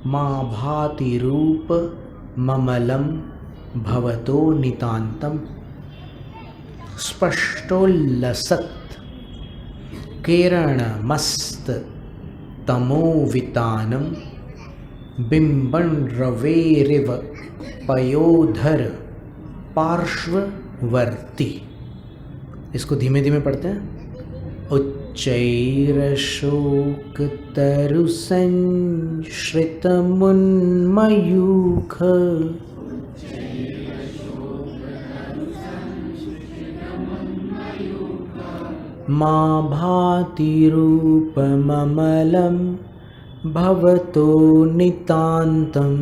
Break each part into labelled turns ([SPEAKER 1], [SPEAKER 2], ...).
[SPEAKER 1] मा भाति रूप ममलम भवतो नितांतम स्पष्टोल्लसत् किरणमस्त तमोवितानम बिंबन रवेरिव पयोधर पार्श्ववर्ती। इसको धीमे धीमे पढ़ते हैं। उच्चैरशोकतरुसंश्रितमुन्मयूख मा भाति रूपममलं भवतो नितान्तम्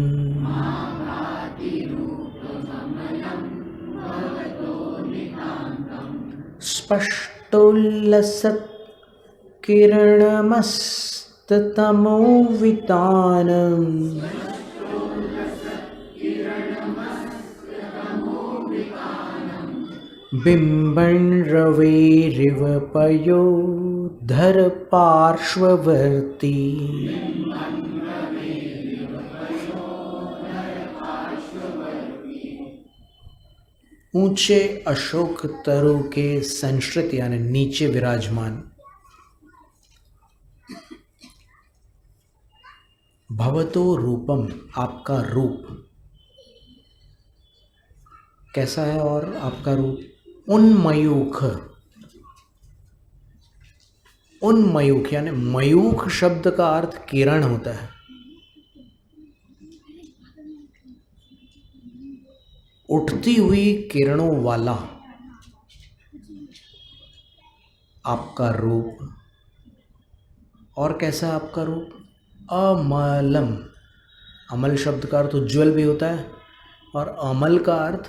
[SPEAKER 1] स्पष्टोल्लसत् किरणमस्ततमोवितानम् बिंबन रवेरिव पयोधर पार्श्ववर्ती। ऊंचे अशोक तरु के संश्रित यानी नीचे विराजमान। भवतो रूपम आपका रूप कैसा है और आपका रूप उन्मयूख। उन्मयूख यानी मयूख शब्द का अर्थ किरण होता है। उठती हुई किरणों वाला आपका रूप। और कैसा है आपका रूप? अमलम। अमल शब्द का अर्थ उज्ज्वल भी होता है और अमल का अर्थ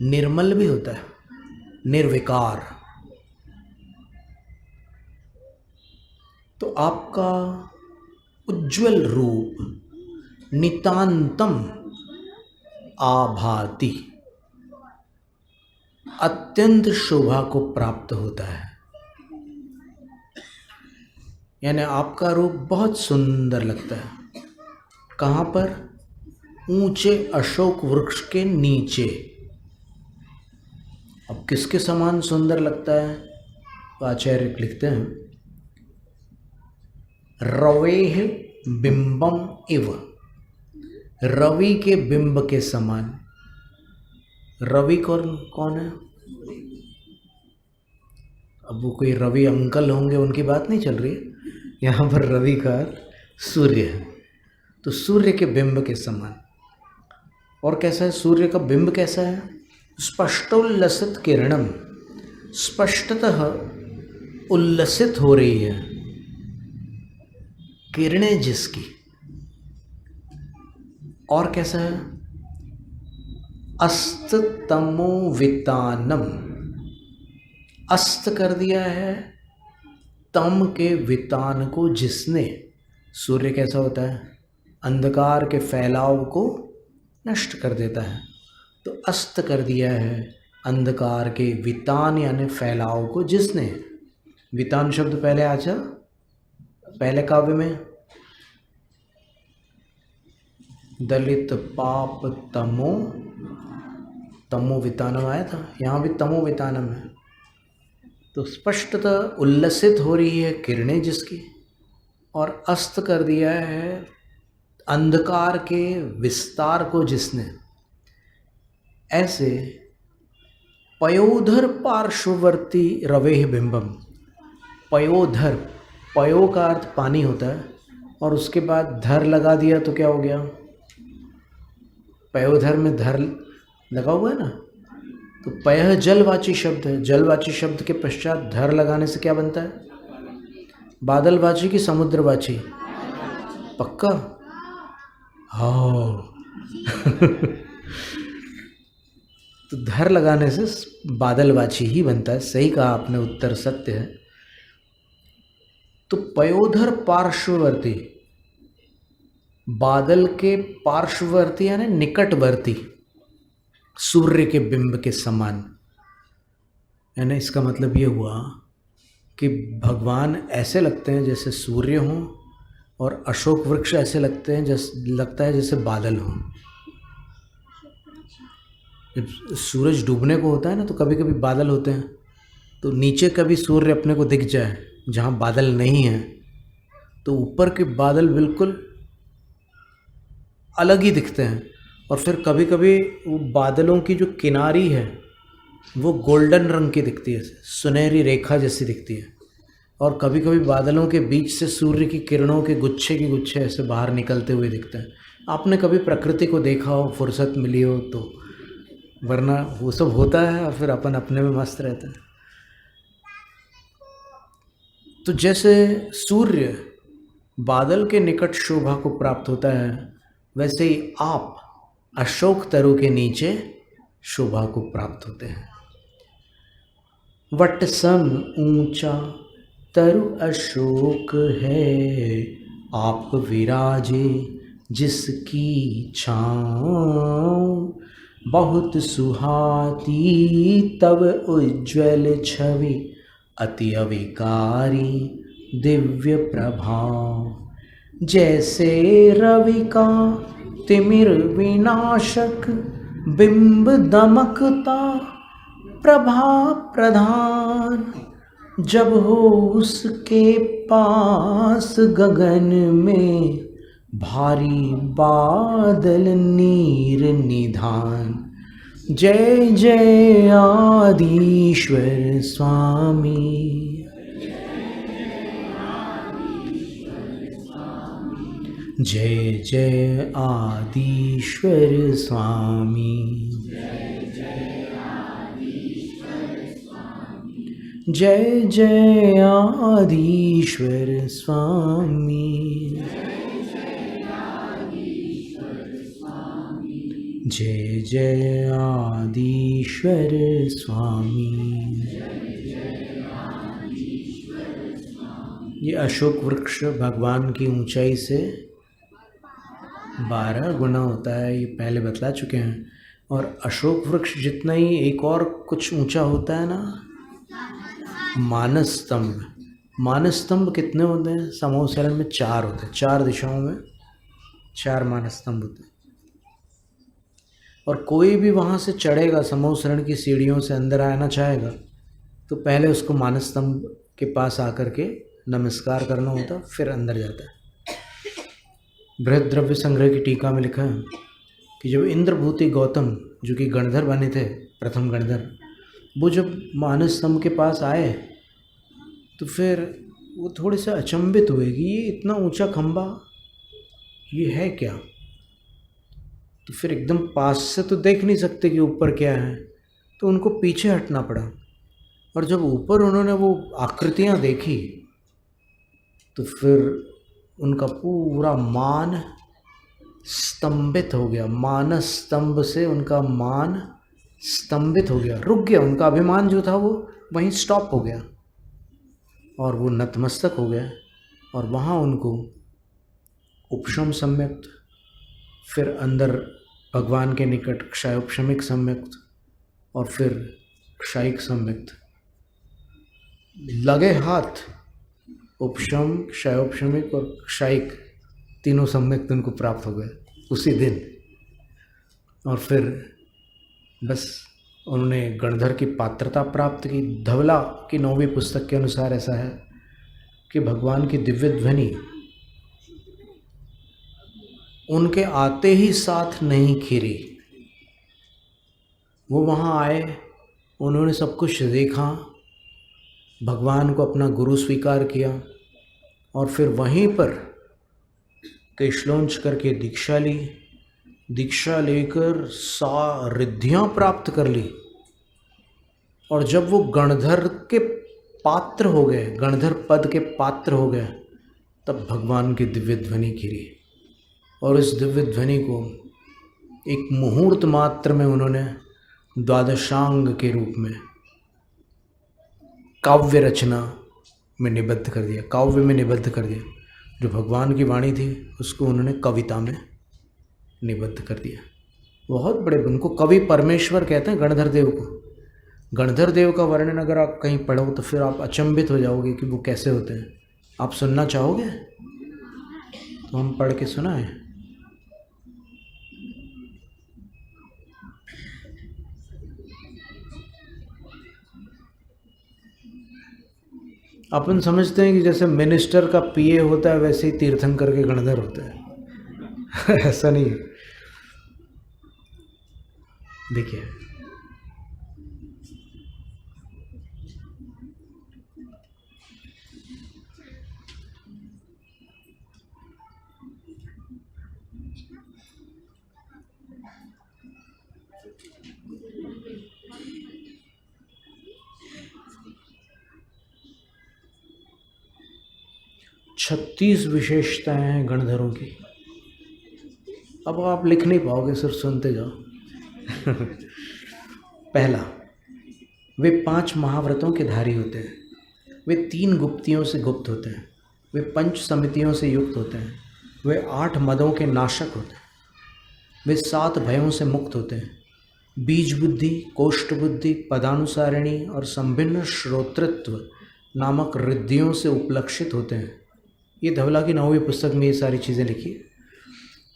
[SPEAKER 1] निर्मल भी होता है, निर्विकार। तो आपका उज्ज्वल रूप नितांतम आभाति अत्यंत शोभा को प्राप्त होता है। यानी आपका रूप बहुत सुंदर लगता है। कहाँ पर? ऊंचे अशोक वृक्ष के नीचे। अब किसके समान सुंदर लगता है? तो आचार्य लिखते हैं रवेह बिंबम इव, रवि के बिंब के समान। रवि कौन है? अब वो कोई रवि अंकल होंगे उनकी बात नहीं चल रही है यहाँ पर। रवि का सूर्य है, तो सूर्य के बिंब के समान। और कैसा है सूर्य का बिंब? कैसा है? स्पष्टोल्लसित किरणम, स्पष्टतः उल्लसित हो रही है किरणें जिसकी। और कैसा है? अस्त तमो वितानम, अस्त कर दिया है तम के वितान को जिसने। सूर्य कैसा होता है? अंधकार के फैलाव को नष्ट कर देता है। तो अस्त कर दिया है अंधकार के वितान यानी फैलाव को जिसने। वितान शब्द पहले आया पहले काव्य में, दलित पाप तमो, तमो वितानम आया था, यहाँ भी तमो वितानम है। तो स्पष्टतः उल्लसित हो रही है किरणें जिसकी, और अस्त कर दिया है अंधकार के विस्तार को जिसने। ऐसे पयोधर पार्श्ववर्ती रवेह बिंबम। पयोधर, पयो का अर्थ पानी होता है और उसके बाद धर लगा दिया तो क्या हो गया? पयोधर में धर लगा हुआ है ना, तो पयः जलवाची शब्द है। जलवाची शब्द के पश्चात धर लगाने से क्या बनता है? बादलवाची की समुद्रवाची? पक्का? हाँ तो धर लगाने से बादलवाची ही बनता है। सही कहा आपने, उत्तर सत्य है। तो पयोधर पार्श्ववर्ती, बादल के पार्श्ववर्ती यानी निकटवर्ती, सूर्य के बिंब के समान। यानी इसका मतलब ये हुआ कि भगवान ऐसे लगते हैं जैसे सूर्य हों और अशोक वृक्ष ऐसे लगते हैं लगता है जैसे बादल हो। जब सूरज डूबने को होता है ना तो कभी कभी बादल होते हैं, तो नीचे कभी सूर्य अपने को दिख जाए जहाँ बादल नहीं है तो ऊपर के बादल बिल्कुल अलग ही दिखते हैं। और फिर कभी कभी वो बादलों की जो किनारी है वो गोल्डन रंग की दिखती है, सुनहरी रेखा जैसी दिखती है। और कभी कभी बादलों के बीच से सूर्य की किरणों के गुच्छे की गुच्छे ऐसे बाहर निकलते हुए दिखते हैं। आपने कभी प्रकृति को देखा हो, फुर्सत मिली हो तो, वरना वो सब होता है और फिर अपन अपने में मस्त रहते हैं। तो जैसे सूर्य बादल के निकट शोभा को प्राप्त होता है, वैसे ही आप अशोक तरु के नीचे शोभा को प्राप्त होते हैं। वट सम ऊंचा तरु अशोक है, आप विराजे जिसकी छाँव, बहुत सुहाती तब उज्ज्वल छवि, अति अविकारी दिव्य प्रभाव। जैसे रवि का तिमिर विनाशक बिंब दमकता प्रभा प्रधान, जब हो उसके पास गगन में भारी बादल नीर निधान। जय जय आदिश्वर स्वामी, जय जय आदिश्वर स्वामी, जय जय आदिश्वर स्वामी, जय जय आदिश्वर स्वामी। ये अशोक वृक्ष भगवान की ऊंचाई से 12 गुना होता है, ये पहले बतला चुके हैं। और अशोक वृक्ष जितना ही एक और कुछ ऊंचा होता है ना, मानस स्तंभ। मानस स्तंभ कितने होते हैं? समूह शरण में 4 होते हैं, 4 दिशाओं में 4 मानस स्तंभ होते हैं। और कोई भी वहाँ से चढ़ेगा, समूह शरण की सीढ़ियों से अंदर आना चाहेगा तो पहले उसको मानस स्तंभ के पास आकर के नमस्कार करना होता, फिर अंदर जाता है। बृहद द्रव्य संग्रह की टीका में लिखा है कि जब इंद्रभूति गौतम, जो कि गणधर बने थे, प्रथम गणधर, वो जब मानस स्तंभ के पास आए तो फिर वो थोड़े से अचंभित हुए कि ये इतना ऊंचा खंबा, ये है क्या? तो फिर एकदम पास से तो देख नहीं सकते कि ऊपर क्या है, तो उनको पीछे हटना पड़ा। और जब ऊपर उन्होंने वो आकृतियाँ देखी तो फिर उनका पूरा मान स्तंभित हो गया। मानस स्तंभ से उनका मान स्तंभित हो गया, रुक गया। उनका अभिमान जो था वो वहीं स्टॉप हो गया और वो नतमस्तक हो गया। और वहाँ उनको उपशम सम्यक्त, फिर अंदर भगवान के निकट क्षयोपशमिक सम्यक्त, और फिर क्षयिक सम्यक्त लगे हाथ। उपशम, क्षयोपशमिक और क्षयिक तीनों सम्यक्त उनको प्राप्त हो गए उसी दिन। और फिर बस उन्होंने गणधर की पात्रता प्राप्त की। धवला की 9वीं पुस्तक के अनुसार ऐसा है कि भगवान की दिव्य ध्वनि उनके आते ही साथ नहीं खिरी। वो वहाँ आए, उन्होंने सब कुछ देखा, भगवान को अपना गुरु स्वीकार किया और फिर वहीं पर केशलोंच करके दीक्षा ली। दीक्षा लेकर रिद्धियाँ प्राप्त कर ली। और जब वो गणधर के पात्र हो गए, गणधर पद के पात्र हो गए, तब भगवान की दिव्य ध्वनि घिरी। और इस दिव्य ध्वनि को एक मुहूर्त मात्र में उन्होंने द्वादशांग के रूप में काव्य रचना में निबद्ध कर दिया, काव्य में निबद्ध कर दिया। जो भगवान की वाणी थी उसको उन्होंने कविता में निबद्ध कर दिया। बहुत बड़े, उनको कवि परमेश्वर कहते हैं गणधर देव को। गणधर देव का वर्णन अगर आप कहीं पढ़ो तो फिर आप अचंभित हो जाओगे कि वो कैसे होते हैं। आप सुनना चाहोगे? तो हम पढ़ के सुना है। अपन समझते हैं कि जैसे मिनिस्टर का पीए होता है वैसे ही तीर्थंकर के गणधर होते हैं। ऐसा नहीं है। देखिए, छत्तीस विशेषताएं हैं गणधरों की। अब आप लिख नहीं पाओगे, सिर्फ सुनते जाओ। पहला, वे 5 महाव्रतों के धारी होते हैं। वे 3 गुप्तियों से गुप्त होते हैं। वे 5 समितियों से युक्त होते हैं। वे 8 मदों के नाशक होते हैं। वे 7 भयों से मुक्त होते हैं। बीज बुद्धि, कोष्ठ बुद्धि, पदानुसारिणी और संभिन्न श्रोतृत्व नामक रिद्धियों से उपलक्षित होते हैं। ये धवला की 9वीं पुस्तक में ये सारी चीज़ें लिखी है।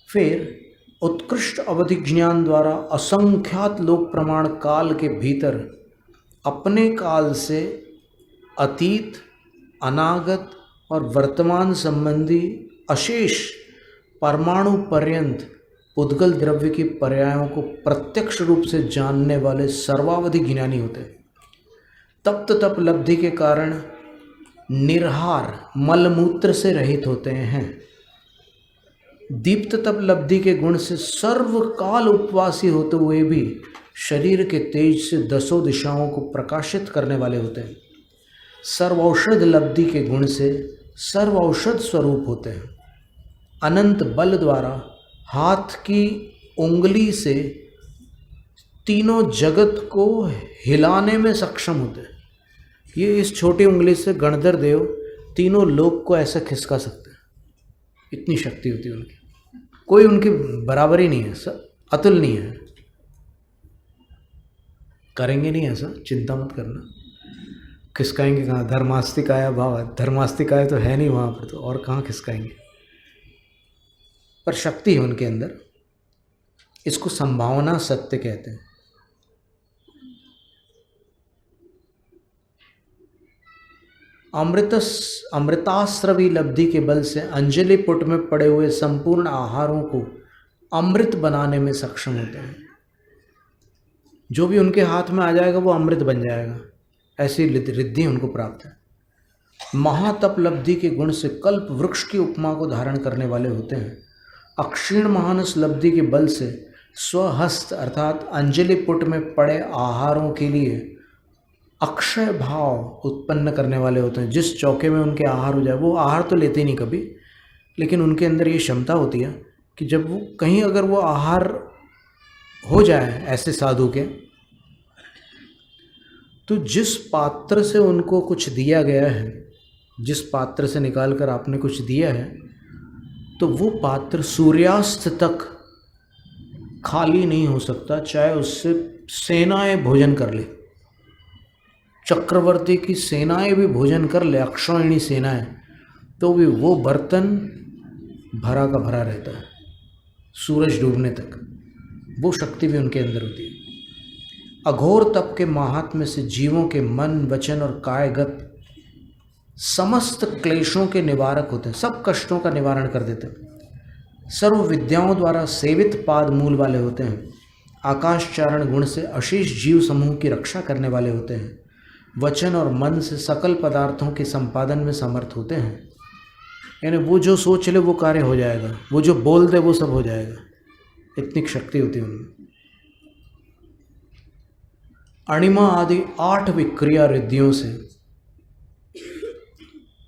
[SPEAKER 1] फिर उत्कृष्ट अवधिक ज्ञान द्वारा असंख्यात लोक प्रमाण काल के भीतर अपने काल से अतीत, अनागत और वर्तमान संबंधी अशेष परमाणु पर्यंत उद्गल द्रव्य की पर्यायों को प्रत्यक्ष रूप से जानने वाले सर्वावधि ज्ञानी होते हैं। तप्त तप लब्धि के कारण निर्हार मलमूत्र से रहित होते हैं। दीप्त तप लब्धि के गुण से सर्वकाल उपवासी होते हुए भी शरीर के तेज से 10 दिशाओं को प्रकाशित करने वाले होते हैं। सर्वौषध लब्धि के गुण से सर्वौषध स्वरूप होते हैं। अनंत बल द्वारा हाथ की उंगली से तीनों जगत को हिलाने में सक्षम होते हैं। ये इस छोटी उंगली से गणधर देव तीनों लोक को ऐसा खिसका सकते हैं। इतनी शक्ति होती है उनकी, कोई उनकी बराबरी नहीं है, अतुलनीय है। करेंगे नहीं ऐसा, चिंता मत करना। खिसकाएंगे कहाँ? धर्मास्तिकाय भाव, धर्मास्तिकाय तो है नहीं वहाँ पर, तो और कहाँ खिसकाएंगे? पर शक्ति है उनके अंदर। इसको संभावना सत्य कहते हैं। अमृतास्रवी लब्धि के बल से अंजलि पुट में पड़े हुए संपूर्ण आहारों को अमृत बनाने में सक्षम होते हैं। जो भी उनके हाथ में आ जाएगा वो अमृत बन जाएगा, ऐसी रिद्धि उनको प्राप्त है। महातप लब्धि के गुण से कल्प वृक्ष की उपमा को धारण करने वाले होते हैं। अक्षीण महानस लब्धि के बल से स्वहस्त अर्थात अंजलि पुट में पड़े आहारों के लिए अक्षय भाव उत्पन्न करने वाले होते हैं। जिस चौके में उनके आहार हो जाए, वो आहार तो लेते ही नहीं कभी, लेकिन उनके अंदर ये क्षमता होती है कि जब वो कहीं अगर वो आहार हो जाए ऐसे साधु के, तो जिस पात्र से उनको कुछ दिया गया है, जिस पात्र से निकाल कर आपने कुछ दिया है, तो वो पात्र सूर्यास्त तक खाली नहीं हो सकता, चाहे उससे सेनाएं भोजन कर ले। चक्रवर्ती की सेनाएं भी भोजन कर ले, अक्षौहिणी सेनाएं, तो भी वो बर्तन भरा का भरा रहता है सूरज डूबने तक। वो शक्ति भी उनके अंदर होती है। अघोर तप के महात्म्य से जीवों के मन, वचन और कायगत समस्त क्लेशों के निवारक होते हैं, सब कष्टों का निवारण कर देते हैं। सर्व विद्याओं द्वारा सेवित पाद मूल वाले होते हैं। आकाशचारण गुण से अशेष जीव समूह की रक्षा करने वाले होते हैं। वचन और मन से सकल पदार्थों के संपादन में समर्थ होते हैं। यानी वो जो सोच ले वो कार्य हो जाएगा, वो जो बोल दे वो सब हो जाएगा, इतनी शक्ति होती है उनमें। अणिमा आदि 8 विक्रिया रिद्धियों से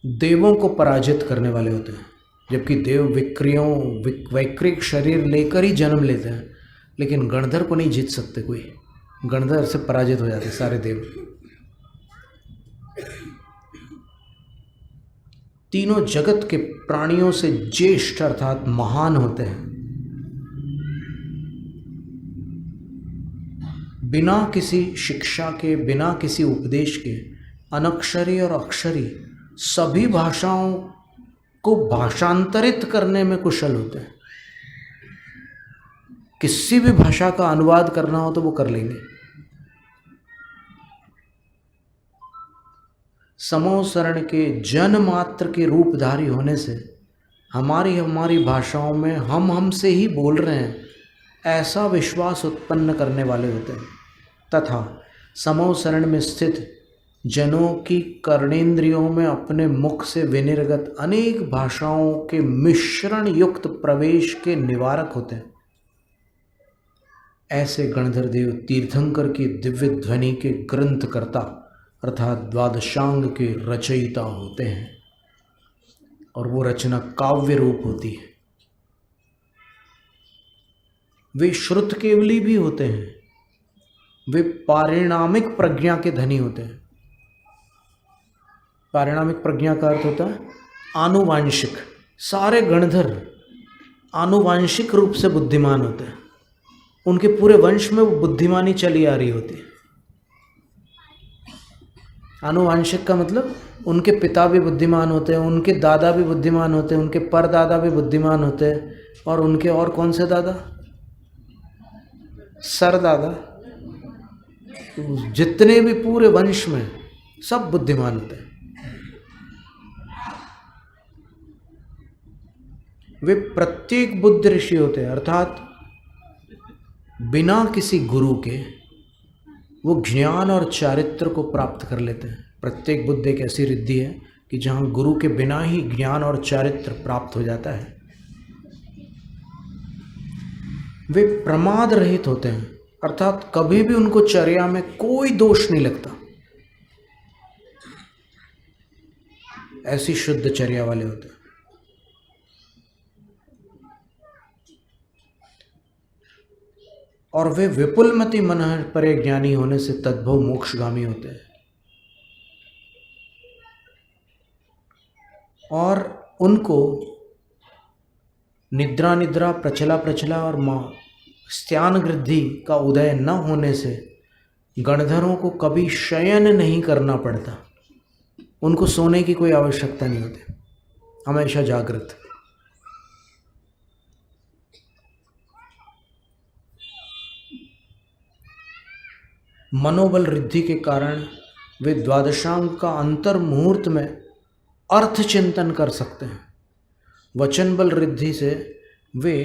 [SPEAKER 1] देवों को पराजित करने वाले होते हैं। जबकि देव वैक्रिक शरीर लेकर ही जन्म लेते हैं, लेकिन गणधर को नहीं जीत सकते कोई। गणधर से पराजित हो जाते सारे देव। तीनों जगत के प्राणियों से ज्येष्ठ अर्थात महान होते हैं। बिना किसी शिक्षा के, बिना किसी उपदेश के अनक्षरी और अक्षरी सभी भाषाओं को भाषांतरित करने में कुशल होते हैं। किसी भी भाषा का अनुवाद करना हो तो वो कर लेंगे। समूह शरण के जन मात्र के रूपधारी होने से हमारी भाषाओं में हम हमसे ही बोल रहे हैं ऐसा विश्वास उत्पन्न करने वाले होते हैं, तथा समूह शरण में स्थित जनों की कर्णेंद्रियों में अपने मुख से विनिर्गत अनेक भाषाओं के मिश्रण युक्त प्रवेश के निवारक होते हैं। ऐसे गणधर देव तीर्थंकर की दिव्य ध्वनि के ग्रंथकर्ता अर्थात द्वादशांग के रचयिता होते हैं, और वो रचना काव्य रूप होती है। वे श्रुत केवली भी होते हैं, वे पारिणामिक प्रज्ञा के धनी होते हैं। पारिणामिक प्रज्ञा का अर्थ होता है आनुवांशिक। सारे गणधर आनुवांशिक रूप से बुद्धिमान होते हैं, उनके पूरे वंश में वो बुद्धिमानी चली आ रही होती है। आनुवांशिक का मतलब उनके पिता भी बुद्धिमान होते हैं, उनके दादा भी बुद्धिमान होते हैं, उनके परदादा भी बुद्धिमान होते हैं, और उनके और कौन से दादा, सरदादा, जितने भी पूरे वंश में सब बुद्धिमान होते हैं। वे प्रत्येक बुद्ध ऋषि होते हैं, अर्थात बिना किसी गुरु के वो ज्ञान और चारित्र को प्राप्त कर लेते हैं। प्रत्येक बुद्ध एक ऐसी रिद्धि है कि जहाँ गुरु के बिना ही ज्ञान और चारित्र प्राप्त हो जाता है। वे प्रमाद रहित होते हैं, अर्थात कभी भी उनको चर्या में कोई दोष नहीं लगता। ऐसी शुद्ध चर्या वाले होते हैं। और वे विपुलमति मन परे ज्ञानी होने से तद्भव मोक्षगामी होते हैं। और उनको निद्रा निद्रा प्रचला प्रचला और स्त्यान गृद्धि का उदय न होने से गणधरों को कभी शयन नहीं करना पड़ता। उनको सोने की कोई आवश्यकता नहीं होती, हमेशा जागृत। मनोबल रिद्धि के कारण वे द्वादशांग का अंतर मुहूर्त में अर्थ चिंतन कर सकते हैं। वचन बल रिद्धि से वे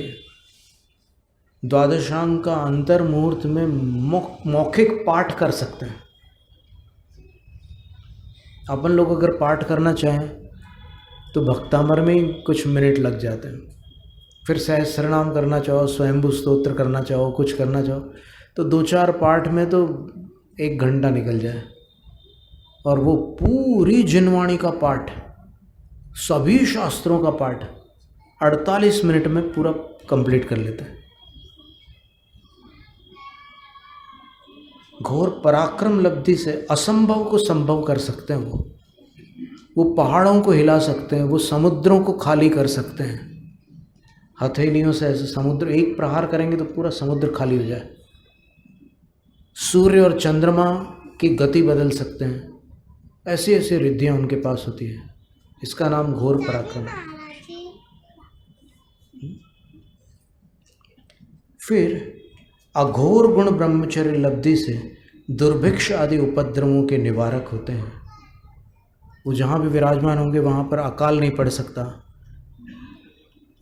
[SPEAKER 1] द्वादशांग का अंतर मुहूर्त में मौखिक पाठ कर सकते हैं। अपन लोग अगर पाठ करना चाहें तो भक्तामर में ही कुछ मिनट लग जाते हैं। फिर सहस्रनाम करना चाहो, स्वयंभू स्तोत्र करना चाहो, कुछ करना चाहो तो 2-4 पाठ में तो 1 घंटा निकल जाए। और वो पूरी जिनवाणी का पाठ, सभी शास्त्रों का पाठ 48 मिनट में पूरा कंप्लीट कर लेते हैं। घोर पराक्रम लब्धि से असंभव को संभव कर सकते हैं। वो पहाड़ों को हिला सकते हैं, वो समुद्रों को खाली कर सकते हैं। हथेलियों से ऐसे समुद्र एक प्रहार करेंगे तो पूरा समुद्र खाली हो जाए। सूर्य और चंद्रमा की गति बदल सकते हैं। ऐसी ऐसी रिद्धियाँ उनके पास होती है। इसका नाम घोर पराक्रम है। फिर अघोर गुण ब्रह्मचर्य लब्धि से दुर्भिक्ष आदि उपद्रवों के निवारक होते हैं। वो जहाँ भी विराजमान होंगे वहाँ पर अकाल नहीं पड़ सकता,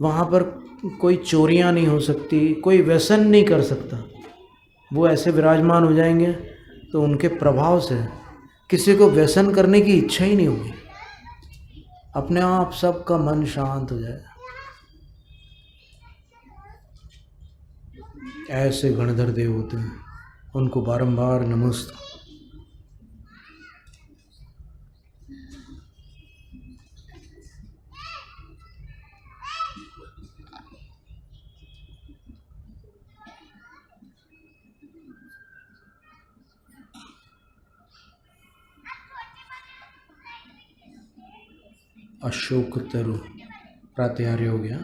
[SPEAKER 1] वहाँ पर कोई चोरियाँ नहीं हो सकती, कोई व्यसन नहीं कर सकता। वो ऐसे विराजमान हो जाएंगे तो उनके प्रभाव से किसी को व्यसन करने की इच्छा ही नहीं होगी। अपने आप सबका मन शांत हो जाएगा। ऐसे गणधर देव होते हैं, उनको बारंबार नमस्कार। अशोक तरु प्रात्यार्य हो गया।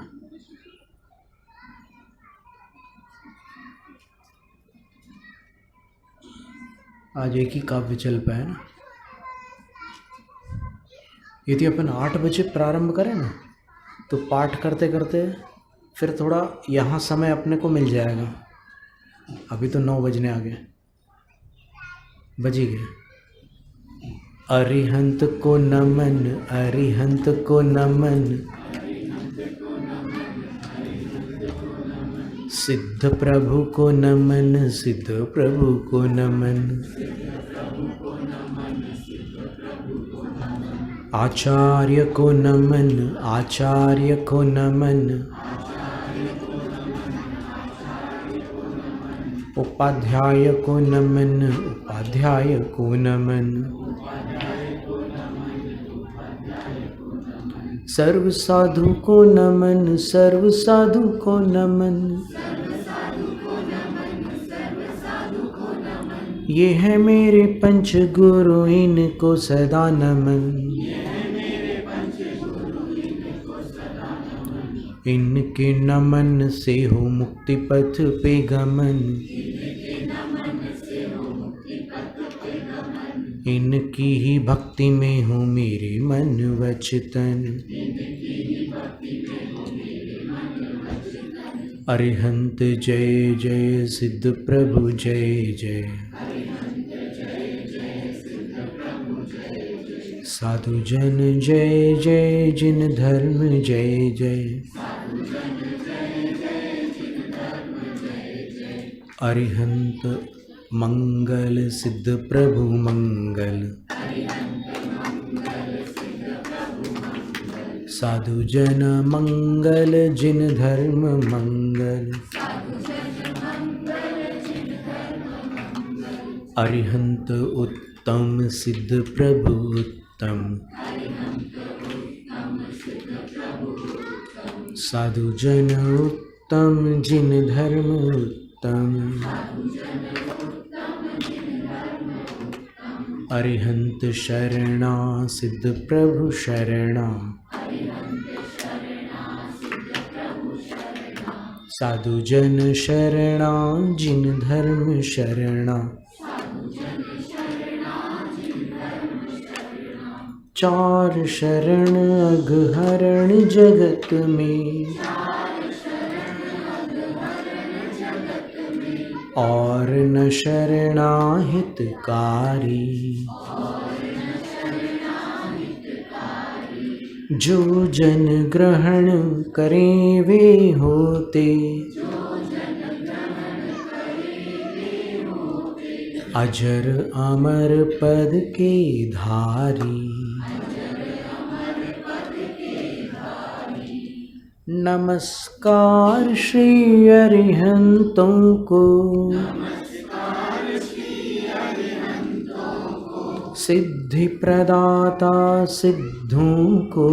[SPEAKER 1] आज एक ही काव्य चल पाए ना। यदि अपन 8 बजे प्रारंभ करें ना तो पाठ करते करते फिर थोड़ा यहाँ समय अपने को मिल जाएगा। अभी तो 9 बजने आ गए, बज ही गए। अरिहंत को नमन, अरिहंत को नमन, सिद्ध प्रभु को नमन, सिद्ध प्रभु को नमन, आचार्य को नमन, आचार्य को नमन, उपाध्याय को नमन, उपाध्याय को नमन, सर्व साधु को नमन, सर्व साधु को नमन, ये है मेरे पंच गुरु, इनको सदा नमन, इनके नमन से हो मुक्ति पथ पे गमन, इनकी ही भक्ति में हो मेरे मन वचन। अरिहंत जय जय, सिद्ध प्रभु जय जय, साधु जन जय जय, जिन धर्म जय जय, अरिहंत मंगल, सिद्ध प्रभु मंगल, साधु जन मंगल, जिन धर्म मंगल, अरिहंत उत्तम, सिद्ध प्रभु उत्तम, साधु जन उत्तम, जिन धर्म उत्तम, अरिहंत शरणा, सिद्ध प्रभु शरणा, साधु जन शरणा, जिन धर्म शरणा, चार शरण अघहरण जगत में, और न शरणा हितकारी, जो जन ग्रहण करें वे होते, अजर अमर पद के धारी, नमस्कार श्री अरिहंतों को, सिद्धि प्रदाता सिद्धों को,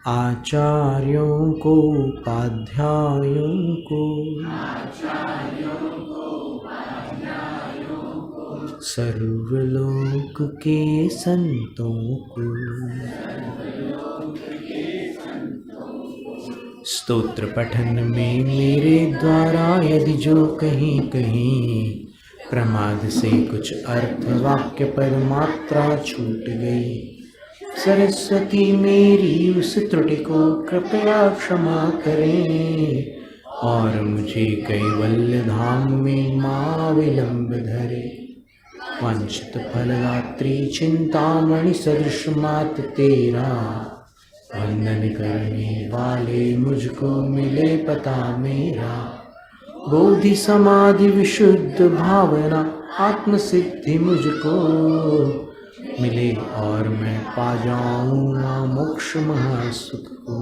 [SPEAKER 1] आचार्यों को उपाध्यायों को, सर्वलोक के संतों को। स्तोत्र पठन में मेरे द्वारा यदि जो कहीं कहीं प्रमाद से कुछ अर्थ वाक्य पर मात्रा छूट गई, सरस्वती मेरी उस त्रुटि को कृपया क्षमा करें, और मुझे कैवल्य धाम में मां विलंब धरे। वांछित फलदात्री चिंतामणि सदृश मात तेरा, वंदन करने वाले मुझको मिले पता मेरा। बोधि समाधि विशुद्ध भावना आत्म सिद्धि मुझको मिले, और मैं पा जाऊंगा मोक्ष महासुख को।